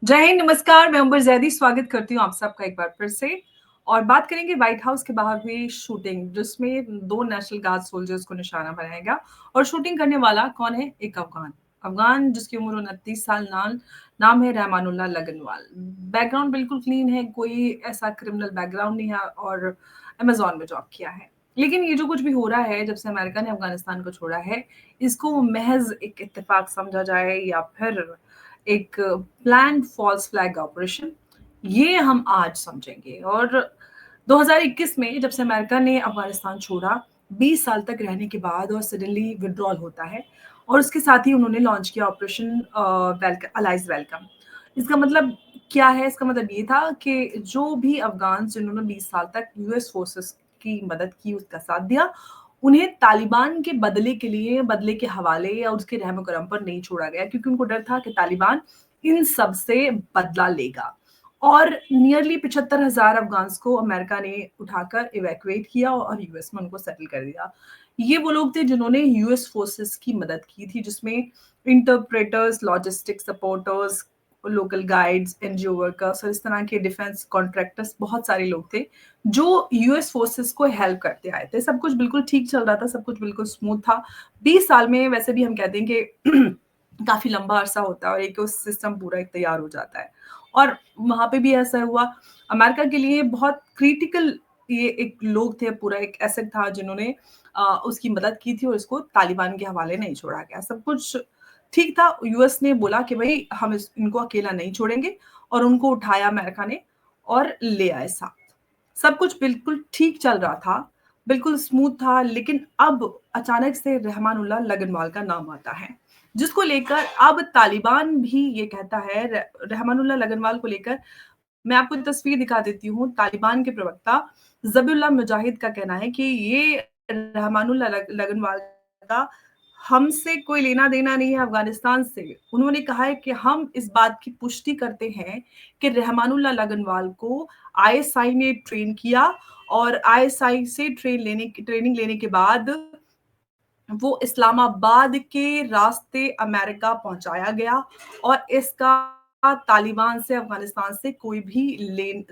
जय हिंद, नमस्कार। मैं अंबर ज़ैदी स्वागत करती हूँ आप सबका एक बार फिर से और बात करेंगे व्हाइट हाउस के बाहर हुई शूटिंग जिसमें 2 नेशनल गार्ड सोल्जर्स को निशाना बनाया गया और शूटिंग करने वाला कौन है? एक अफ़गान। अफ़गान जिसकी उम्र 29 साल नाम है रहमानुल्लाह लगनवाल। बैकग्राउंड बिल्कुल क्लीन है, कोई ऐसा क्रिमिनल बैकग्राउंड नहीं है और अमेज़न में जॉब किया है। लेकिन ये जो कुछ भी हो रहा है जब से अमेरिका ने अफ़गानिस्तान को छोड़ा है, इसको महज़ एक इत्तेफ़ाक समझा जाए या फिर एक प्लान्ड फॉल्स फ्लैग ऑपरेशन, ये हम आज समझेंगे। और 2021 में जब से अमेरिका ने अफ़गानिस्तान छोड़ा, 20 साल तक रहने के बाद और सडनली विथड्रॉल होता है और उसके साथ ही उन्होंने लॉन्च किया ऑपरेशन अलाइज़ वेलकम। इसका मतलब क्या है? इसका मतलब ये था कि जो भी अफ़गान जिन्होंने 20 साल तक यूएस फ़ोर्सेस की मदद की, उसका साथ दिया, उन्हें तालिबान के बदले के हवाले या उसके रहम-करम पर नहीं छोड़ा गया क्योंकि उनको डर था कि तालिबान इन सब से बदला लेगा। और नियरली 75,000 अफ़गान्स को अमेरिका ने उठाकर इवैक्यूएट किया और यूएस में उनको सेटल कर दिया। ये वो लोग थे जिन्होंने यूएस फ़ोर्सेस की मदद की थी जिसमें interpreters, logistic supporters, local guides, NGO workers और इस तरह के डिफेंस कॉन्ट्रैक्टर्स बहुत सारे लोग थे जो यूएस फोर्सेस को हेल्प करते आए थे। सब कुछ बिल्कुल ठीक चल रहा था, सब कुछ बिल्कुल स्मूथ था। 20 साल में वैसे भी हम कहते हैं कि काफ़ी लंबा अरसा होता है और एक सिस्टम पूरा एक तैयार हो जाता है। और वहाँ पे भी ऐसा हुआ। अमेरिका के लिए बहुत क्रिटिकल ये एक लोग थे, पूरा एक एसेट था जिन्होंने उसकी मदद की थी और इसको तालिबान के हवाले नहीं छोड़ा गया। सब कुछ ठीक था। यूएस ने बोला कि भई हम इनको अकेला नहीं छोड़ेंगे और उनको उठाया अमेरिका ने और ले आए साथ। सब कुछ बिल्कुल ठीक चल रहा था, बिल्कुल स्मूथ था, लेकिन अब अचानक से रहमानुल्लाह लगनवाल का नाम आता है, जिसको लेकर अब तालिबान भी ये कहता है रहमानुल्लाह लगनवाल को लेकर। मैं आपको तस्वीर दिखा देती हूँ। तालिबान के प्रवक्ता ज़बीहुल्लाह मुजाहिद का कहना है कि ये रहमानुल्लाह लगनवाल का हमसे कोई लेना-देना नहीं है अफ़गानिस्तान से। उन्होंने कहा है कि हम इस बात की पुष्टि करते हैं कि रहमानुल्लाह लगनवाल को आईएसआई ने ट्रेन किया और आईएसआई से ट्रेनिंग लेने के बाद वो इस्लामाबाद के रास्ते अमेरिका पहुँचाया गया और इसका तालिबान से, अफ़गानिस्तान से कोई भी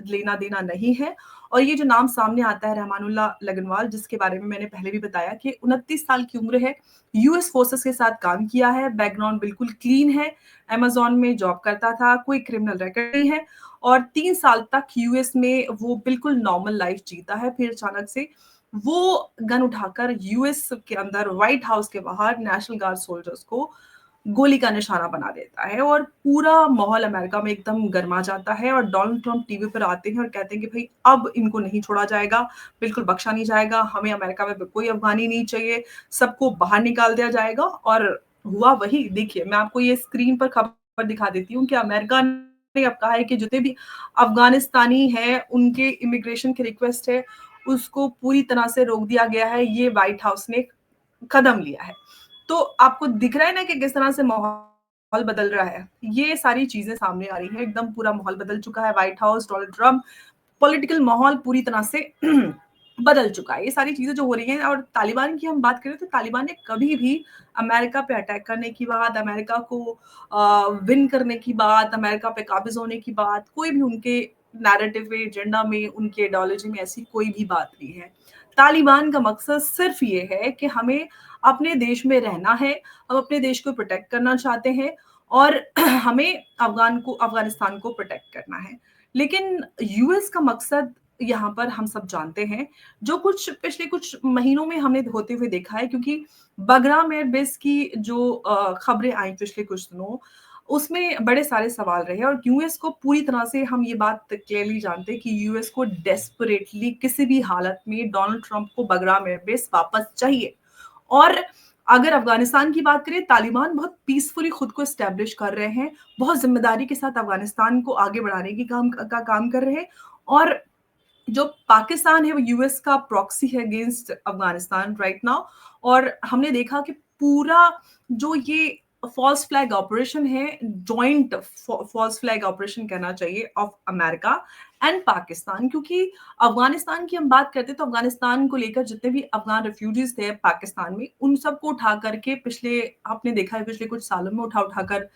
लेना-देना नहीं है। और ये जो नाम सामने आता है रहमानुल्लाह लगनवाल, जिसके बारे में मैंने पहले भी बताया कि 29 साल की उम्र है, यूएस फ़ोर्सेस के साथ काम किया है, बैकग्राउंड बिल्कुल क्लीन है, अमेज़न में जॉब करता था, कोई क्रिमिनल रिकॉर्ड नहीं है और 3 साल तक यूएस में वो बिल्कुल नॉर्मल लाइफ़ जीता है। फिर अचानक से वो गन उठाकर यूएस के अंदर व्हाइट हाउस के बाहर नेशनल गार्ड सोल्जर्स को गोली का निशाना बना देता है और पूरा माहौल अमेरिका में एकदम गरमा जाता है और डोनाल्ड ट्रंप टीवी पर आते हैं और कहते हैं कि भाई अब इनको नहीं छोड़ा जाएगा, बिल्कुल बख्शा नहीं जाएगा, हमें अमेरिका में कोई अफ़गानी नहीं चाहिए, सबको बाहर निकाल दिया जाएगा। और हुआ वही। देखिए, मैं आपको ये स्क्रीन पर खबर दिखा देती हूँ कि अमेरिका ने अब कहा है कि जितने भी अफ़गानिस्तानी हैं, उनके इमिग्रेशन की रिक्वेस्ट है, उसको पूरी तरह से रोक दिया गया है। ये व्हाइट हाउस ने कदम लिया है। तो आपको दिख रहा है ना कि किस तरह से माहौल बदल रहा है। ये सारी चीज़ें सामने आ रही हैं, एकदम पूरा माहौल बदल चुका है। White house, Donald Trump, political माहौल पूरी तरह से बदल चुका है। ये सारी चीज़ें जो हो रही हैं और तालिबान की हम बात करें तो तालिबान ने कभी भी अमेरिका पे अटैक करने की बात, अमेरिका को विन करने की बात, अमेरिका पे काबिज़ होने की बात, कोई भी उनके नैरेटिव में, एजेंडा में, उनकी आइडियोलॉजी में ऐसी कोई भी बात नहीं है। तालिबान का मकसद सिर्फ़ ये है कि हमें अपने देश में रहना है, हम अपने देश को प्रोटेक्ट करना चाहते हैं और हमें अफ़गानिस्तान को प्रोटेक्ट करना है। लेकिन यूएस का मकसद यहाँ पर हम सब जानते हैं, जो कुछ पिछले कुछ महीनों में हमने होते हुए देखा है क्योंकि बगराम एयरबेस की जो खबरें आई पिछले कुछ दिनों, उसमें बड़े सारे सवाल रहे और यूएस को पूरी तरह से हम ये बात क्लियरली जानते हैं कि यूएस को डेस्परेटली किसी भी हालत में डोनाल्ड ट्रंप को बगराम एयरबेस वापस चाहिए। और अगर अफ़गानिस्तान की बात करें, तालिबान बहुत पीसफुली खुद को एस्टेब्लिश कर रहे हैं, बहुत ज़िम्मेदारी के साथ अफ़गानिस्तान को आगे बढ़ाने की काम कर रहे हैं और जो पाकिस्तान है वो यूएस का प्रॉक्सी है अगेंस्ट अफगानिस्तान राइट नाउ। और हमने देखा कि पूरा जो ये फॉल्स फ्लैग ऑपरेशन है, जॉइंट फॉल्स फ्लैग ऑपरेशन कहना चाहिए ऑफ अमेरिका एंड पाकिस्तान, क्योंकि अफगानिस्तान की हम बात करते हैं तो अफगानिस्तान को लेकर जितने भी अफगान रेफ्यूजीज थे पाकिस्तान में, उन सबको उठा करके पिछले आपने देखा है पिछले कुछ सालों में उठा उठाकर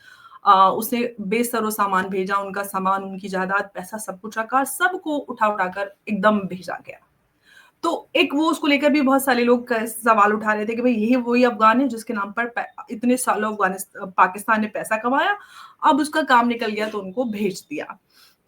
उसने बेसरो सामान भेजा, उनका सामान, उनकी जायदाद, पैसा सब कुछ रखा, सबको उठा-उठा कर एकदम भेजा गया। तो एक वो उसको लेकर भी बहुत सारे लोग सवाल उठा रहे थे कि भाई यही वही अफ़गान है जिसके नाम पर इतने सालों पाकिस्तान ने पैसा कमाया, अब उसका काम निकल गया तो उनको भेज दिया।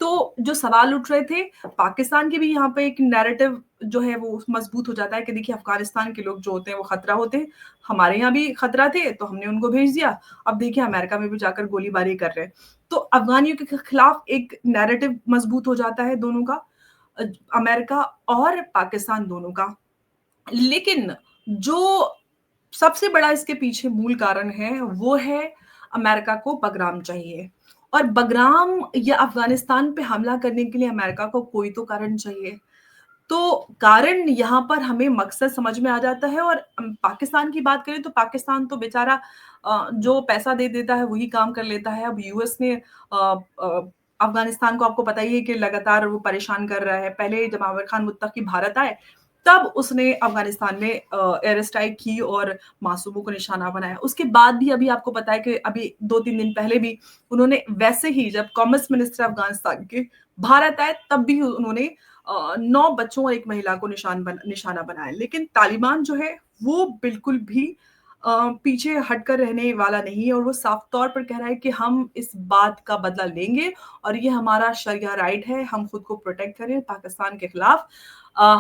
तो जो सवाल उठ रहे थे, पाकिस्तान के भी यहाँ पे एक नैरेटिव जो है वो मजबूत हो जाता है कि देखिए अफ़गानिस्तान के लोग जो होते हैं वो खतरा होते हैं, हमारे यहाँ भी खतरा थे तो हमने उनको भेज दिया, अब देखिए अमेरिका में भी जाकर गोलीबारी कर रहे हैं। तो अफ़गानियों के खिलाफ एक नैरेटिव मजबूत हो जाता है दोनों का, अ, अमेरिका और पाकिस्तान दोनों का। लेकिन जो सबसे बड़ा इसके पीछे मूल कारण है, वो है अमेरिका को बगराम चाहिए और बगराम या अफ़गानिस्तान पे हमला करने के लिए अमेरिका को कोई तो कारण चाहिए। तो कारण यहाँ पर हमें मकसद समझ में आ जाता है और पाकिस्तान की बात करें तो पाकिस्तान तो बेचारा जो पैसा दे देता है वही काम कर लेता है। अब यूएस ने अफ़गानिस्तान को आपको पता ही है कि लगातार वो परेशान कर रहा है। पहले जब आमिर खान मुत्तकी भारत आए, तब उसने अफ़गानिस्तान में एयर स्ट्राइक की और मासूमों को निशाना बनाया। उसके बाद भी अभी आपको पता है कि अभी 2-3 दिन पहले भी उन्होंने वैसे ही जब कॉमर्स मिनिस्टर अफ़गानिस्तान के भारत आए, तब भी उन्होंने 9 बच्चों और 1 महिला को निशाना बनाया। लेकिन तालिबान जो है वो बिल्कुल भी पीछे हटकर रहने वाला नहीं है और वो साफ तौर पर कह रहा है कि हम इस बात का बदला लेंगे और ये हमारा शरिया राइट है, हम खुद को प्रोटेक्ट करें पाकिस्तान के खिलाफ।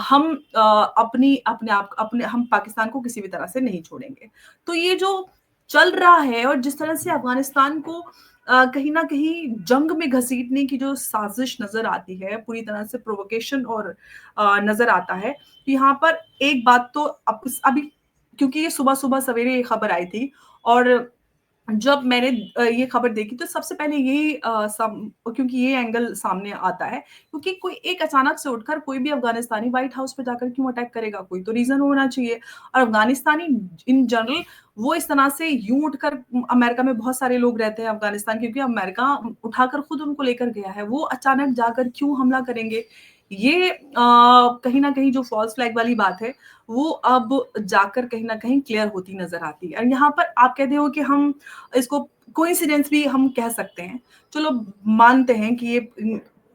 हम अपनी अपने आप अपने हम पाकिस्तान को किसी भी तरह से नहीं छोड़ेंगे। तो ये जो चल रहा है और जिस तरह से अफ़गानिस्तान को कहीं न कहीं जंग में घसीटने की जो साज़िश नज़र आती है, पूरी तरह से प्रोवोकेशन और नज़र आता है। तो यहाँ पर एक बात तो अभी क्योंकि ये सुबह-सुबह सवेरे ये खबर आई थी और जब मैंने ये खबर देखी तो सबसे पहले यही क्योंकि ये एंगल सामने आता है क्योंकि कोई एक अचानक से उठकर कोई भी अफ़गानिस्तानी व्हाइट हाउस पे जाकर क्यों अटैक करेगा? कोई तो रीज़न होना चाहिए और अफ़गानिस्तानी इन जनरल वो इस तरह से यूँ उठकर अमेरिका में बहुत सारे लोग रहते हैं अफ़गानिस्तान क्योंकि अमेरिका उठाकर खुद उनको लेकर गया है। वो अचानक जाकर क्यों हमला करेंगे? ये कहीं न कहीं जो फ़ॉल्स फ्लैग वाली बात है, वो अब जाकर कहीं न कहीं क्लियर होती नज़र आती है। और यहाँ पर आप कहते हो कि हम इसको कोइंसिडेंस भी हम कह सकते हैं। चलो मानते हैं कि ये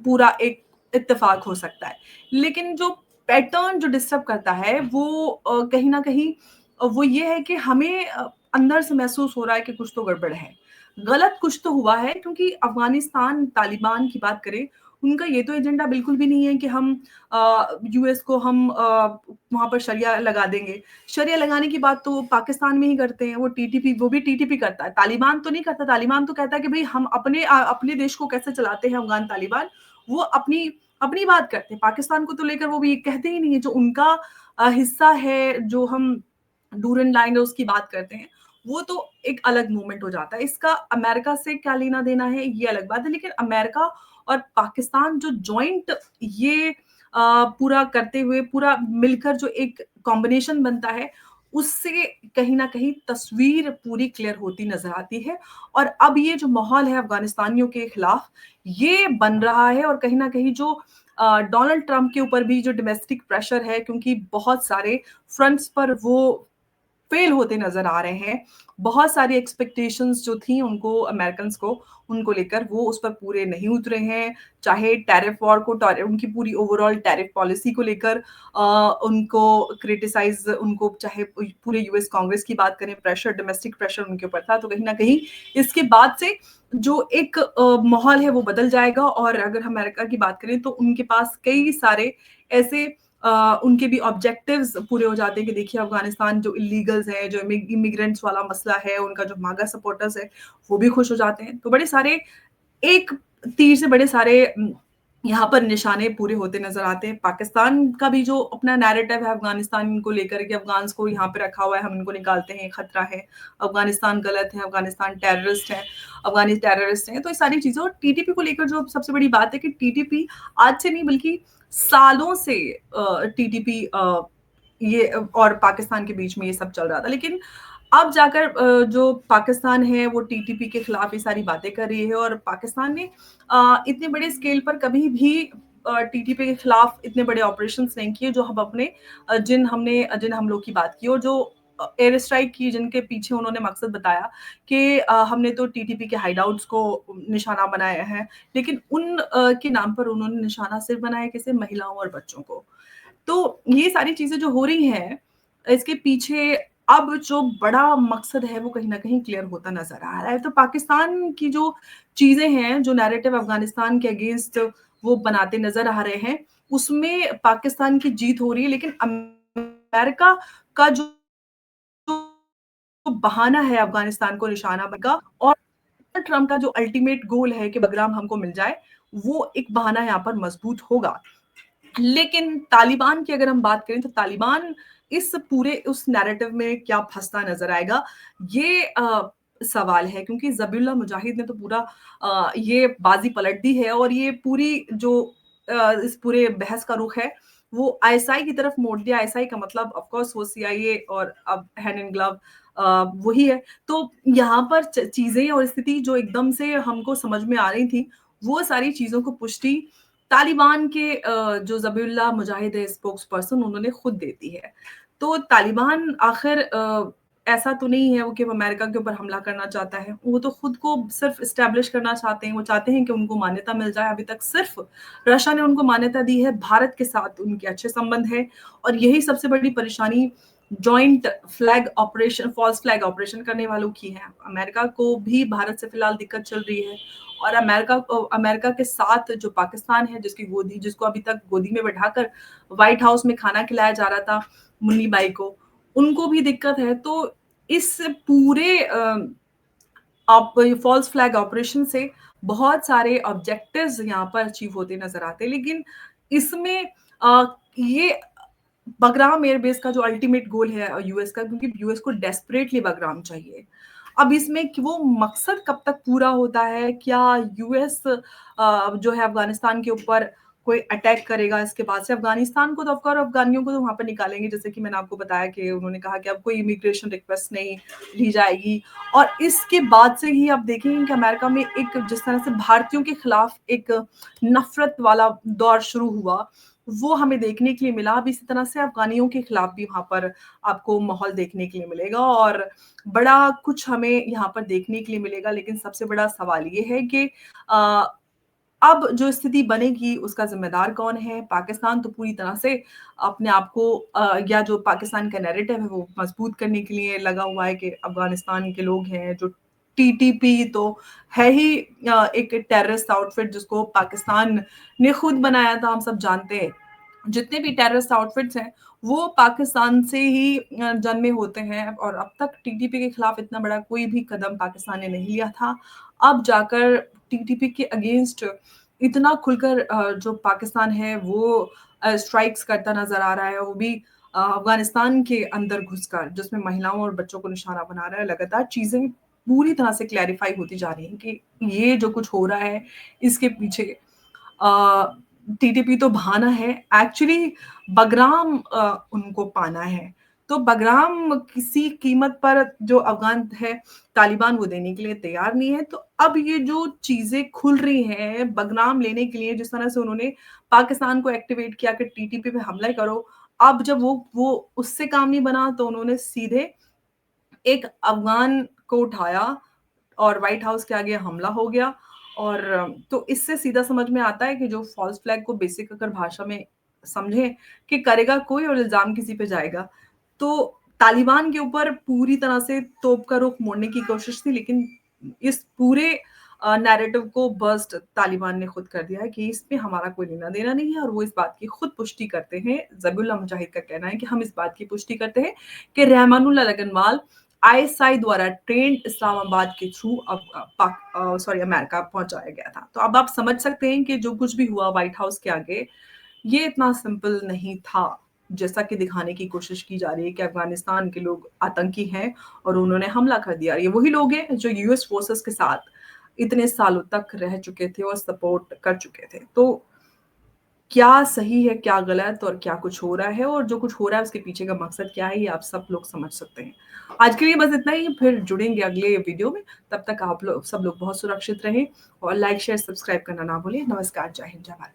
पूरा एक इत्तेफ़ाक हो सकता है। लेकिन जो पैटर्न जो डिस्टर्ब करता है वो कहीं न कहीं वो ये है कि हमें अंदर से महसूस हो रहा है कि कुछ तो गड़बड़ है। गलत कुछ तो हुआ है क्योंकि अफ़गानिस्तान तालिबान की बात करें, उनका ये तो एजेंडा बिल्कुल भी नहीं है कि हम यूएस को हम वहाँ पर शरिया लगा देंगे। शरिया लगाने की बात तो वो पाकिस्तान में ही करते हैं, वो भी टीटीपी करता है। तालिबान तो नहीं करता, तालिबान तो कहता है कि भई हम अपने देश को कैसे चलाते हैं अफ़गान तालिबान, वो अपनी अपनी बात करते हैं। पाकिस्तान को तो लेकर वो भी कहते ही नहीं है, जो उनका हिस्सा है, जो हम डूरन लाइन है उसकी बात करते हैं, वो तो एक अलग मूवमेंट हो जाता है। इसका अमेरिका से क्या लेना-देना है, ये अलग बात है। लेकिन अमेरिका और पाकिस्तान जो जॉइंट ये पूरा करते हुए पूरा मिलकर जो एक कॉम्बिनेशन बनता है, उससे कहीं न कहीं तस्वीर पूरी क्लियर होती नज़र आती है और अब ये जो माहौल है अफ़गानिस्तानियों के खिलाफ, ये बन रहा है और कहीं न कहीं जो डोनाल्ड ट्रंप के ऊपर भी जो डोमेस्टिक प्रेशर है क्योंकि बहुत सारे फ्रंट्स पर वो फेल होते नज़र आ रहे हैं। बहुत सारी एक्सपेक्टेशंस जो थी उनको अमेरिकन्स को, उनको लेकर वो उस पर पूरे नहीं उतरे हैं। चाहे टैरिफ वॉर को उनकी पूरी ओवरऑल टैरिफ पॉलिसी को लेकर उनको उनको चाहे पूरे यूएस कांग्रेस की बात करें, डोमेस्टिक प्रेशर उनके ऊपर था। तो कहीं न कहीं इसके बाद से जो एक माहौल है वो बदल जाएगा और अगर हम अमेरिका की बात करें तो उनके पास कई सारे ऐसे उनके भी ऑब्जेक्टिव्स पूरे हो जाते हैं कि देखिए अफ़गानिस्तान जो इल्लीगल्स हैं, जो इमिग्रेंट्स वाला मसला है, उनका जो मागा सपोर्टर्स है, वो भी खुश हो जाते हैं। तो बड़े सारे एक तीर से बड़े सारे यहाँ पर निशाने पूरे होते नज़र आते हैं। पाकिस्तान का भी जो अपना नैरेटिव है अफ़गानिस्तान को लेकर के अफ़गान्स को यहाँ पे रखा हुआ है, हम इनको निकालते हैं, खतरा है, अफ़गानिस्तान गलत है, अफ़गानिस्तान टेररिस्ट है, अफ़गानी टेररिस्ट हैं, तो ये सारी चीज़ें और टीटीपी को लेकर जो सबसे बड़ी बात है कि टीटीपी आज से नहीं बल्कि सालों से टीटीपी ये और पाकिस्तान के बीच में ये सब चल रहा था। लेकिन अब जाकर जो पाकिस्तान है वो टीटीपी के खिलाफ ये सारी बातें कर रही है और पाकिस्तान ने इतने बड़े स्केल पर कभी भी टीटीपी के खिलाफ इतने बड़े ऑपरेशंस नहीं किए जो हम अपने जिन हमलों की बात की और जो एयर स्ट्राइक की, जिनके पीछे उन्होंने मकसद बताया कि हमने तो टीटीपी के हाइडआउट्स को निशाना बनाया है, लेकिन के नाम पर उन्होंने निशाना सिर्फ बनाया किसे? महिलाओं और बच्चों को। तो ये सारी चीज़ें जो हो रही हैं, इसके पीछे अब जो बड़ा मकसद है, वो कहीं न कहीं क्लियर होता नज़र आ रहा है। तो पाकिस्तान की जो चीज़ें हैं, जो नैरेटिव अफ़गानिस्तान के अगेंस्ट वो बनाते नज़र आ रहे हैं, उसमें पाकिस्तान की जीत हो रही है, लेकिन अमेरिका का जो बहाना है अफ़गानिस्तान को निशाना का, और ट्रम्प का जो अल्टीमेट गोल है कि बगराम हमको मिल जाए, वो एक बहाना यहाँ पर मज़बूत होगा। लेकिन तालिबान की अगर हम बात करें, तो तालिबान इस पूरे उस नैरेटिव में क्या फँसता नज़र आएगा, ये सवाल है, क्योंकि ज़बीहुल्लाह मुजाहिद ने तो पूरा ये बाज़ी पलट दी है, और ये पूरी जो इस पूरे बहस का रुख है, वो आईएसआई की तरफ मोड़ दिया। आईएसआई का मतलब ऑफ कोर्स वो सीआईए और अब हैंड इन ग्लव वही है। तो यहाँ पर चीज़ें और स्थिति जो एकदम से हमको समझ में आ रही थी, वो सारी चीज़ों को पुष्टि तालिबान के जो ज़बीहुल्लाह मुजाहिद है स्पोक्स पर्सन, उन्होंने खुद दे दी है। तो तालिबान आखिर ऐसा तो नहीं है वो कि वो अमेरिका के ऊपर हमला करना चाहता है। वो तो खुद को सिर्फ़ एस्टेब्लिश करना चाहते हैं। वो चाहते हैं कि उनको मान्यता मिल जाए। अभी तक सिर्फ़ रशिया ने उनको मान्यता दी है, भारत के साथ उनके अच्छे संबंध हैं, और यही सबसे बड़ी परेशानी joint flag operation, false flag operation करने वालों की है। अमेरिका को भी भारत से फिलहाल दिक्कत चल रही है, और अमेरिका के साथ जो पाकिस्तान है, जिसको अभी तक गोदी में बैठाकर व्हाइट हाउस में खाना खिलाया जा रहा था मुन्नी बाई को, उनको भी दिक्कत है। तो इस पूरे फॉल्स फ्लैग ऑपरेशन से बहुत सारे ऑब्जेक्टिव्स यहाँ पर अचीव होते नजर आते हैं, लेकिन इसमें ये बगराम एयरबेस का जो अल्टीमेट गोल है यूएस का, क्योंकि यूएस को डेस्परेटली बगराम चाहिए। अब इसमें कि वो मकसद कब तक पूरा होता है, क्या यूएस जो है अफगानिस्तान के ऊपर कोई अटैक करेगा इसके बाद से? अफगानिस्तान को तो ऑफ कोर्स अफगानियों को तो वहां पर निकालेंगे, जैसे कि मैंने आपको बताया कि उन्होंने कहा कि अब कोई इमिग्रेशन रिक्वेस्ट नहीं ली जाएगी, और इसके बाद से ही आप देखेंगे कि अमेरिका में एक जिस तरह से भारतीयों के खिलाफ एक नफरत वाला दौर शुरू हुआ, वो हमें देखने के लिए मिला। अब इसी तरह से अफ़गानियों के खिलाफ भी वहाँ पर आपको माहौल देखने के लिए मिलेगा, और बड़ा कुछ हमें यहाँ पर देखने के लिए मिलेगा। लेकिन सबसे बड़ा सवाल ये है कि अ, अब जो स्थिति बनेगी उसका ज़िम्मेदार कौन है? पाकिस्तान तो पूरी तरह से अपने आप को या जो पाकिस्तान का नैरेटिव है वो मज़बूत करने के लिए लगा हुआ है कि अफ़गानिस्तान के लोग हैं जो टीटीपी तो है ही एक टेररिस्ट आउटफिट जिसको पाकिस्तान ने खुद बनाया था, हम सब जानते हैं। जितने भी टेररिस्ट आउटफिट्स हैं, वो पाकिस्तान से ही जन्मे होते हैं, और अब तक टीटीपी के खिलाफ इतना बड़ा कोई भी कदम पाकिस्तान ने नहीं लिया था। अब जाकर टीटीपी के अगेंस्ट इतना खुलकर जो पाकिस्तान है वो स्ट्राइक्स करता नज़र आ रहा है, वो भी अफ़गानिस्तान के अंदर घुसकर, जिसमें महिलाओं और बच्चों को निशाना बना रहा है। लगातार चीज़ें पूरी तरह से क्लैरिफ़ाई होती जा रही हैं कि ये जो कुछ हो रहा है, इसके पीछे अ, टीटीपी तो बहाना है, एक्चुअली बगराम उनको पाना है। तो बगराम किसी कीमत पर जो अफ़गान है, तालिबान वो देने के लिए तैयार नहीं है। तो अब ये जो चीज़ें खुल रही हैं बगराम लेने के लिए, जिस तरह से उन्होंने पाकिस्तान को एक्टिवेट किया कि टीटीपी पे हमला करो, अब जब वो उससे काम नहीं बना, तो उन्होंने सीधे एक अफ़गान को उठाया और व्हाइट हाउस के आगे हमला हो गया। और तो इससे सीधा समझ में आता है कि जो फॉल्स फ्लैग को बेसिक अगर भाषा में समझें कि करेगा कोई और इल्ज़ाम किसी पे जाएगा। तो तालिबान के ऊपर पूरी तरह से तोप का रुख मोड़ने की कोशिश थी, लेकिन इस पूरे नैरेटिव को बर्स्ट तालिबान ने खुद कर दिया है कि इसमें हमारा कोई लेना-देना नहीं है, और वो इस बात की खुद पुष्टि करते हैं। ज़बीहुल्लाह मुजाहिद का कहना है कि हम इस बात की पुष्टि करते हैं कि रहमानुल्लाह लगनवाल आईएसआई द्वारा ट्रेंड इस्लामाबाद के थ्रू अमेरिका पहुंचाया गया था। तो अब आप समझ सकते हैं कि जो कुछ भी हुआ व्हाइट हाउस के आगे, ये इतना सिंपल नहीं था, जैसा कि दिखाने की कोशिश की जा रही है कि अफगानिस्तान के लोग आतंकी हैं और उन्होंने हमला कर दिया। ये वही लोग हैं जो यूएस फोर्सेस के साथ इतने सालों तक रह चुके थे और सपोर्ट कर चुके थे। तो क्या सही है, क्या गलत, और क्या कुछ हो रहा है, और जो कुछ हो रहा है उसके पीछे का मकसद क्या है, ये आप सब लोग समझ सकते हैं। आज के लिए बस इतना ही, फिर जुड़ेंगे अगले वीडियो में। तब तक आप लोग सब लोग बहुत सुरक्षित रहें, और लाइक, शेयर, सब्सक्राइब करना ना भूलें। नमस्कार, जय हिंद, जय भारत।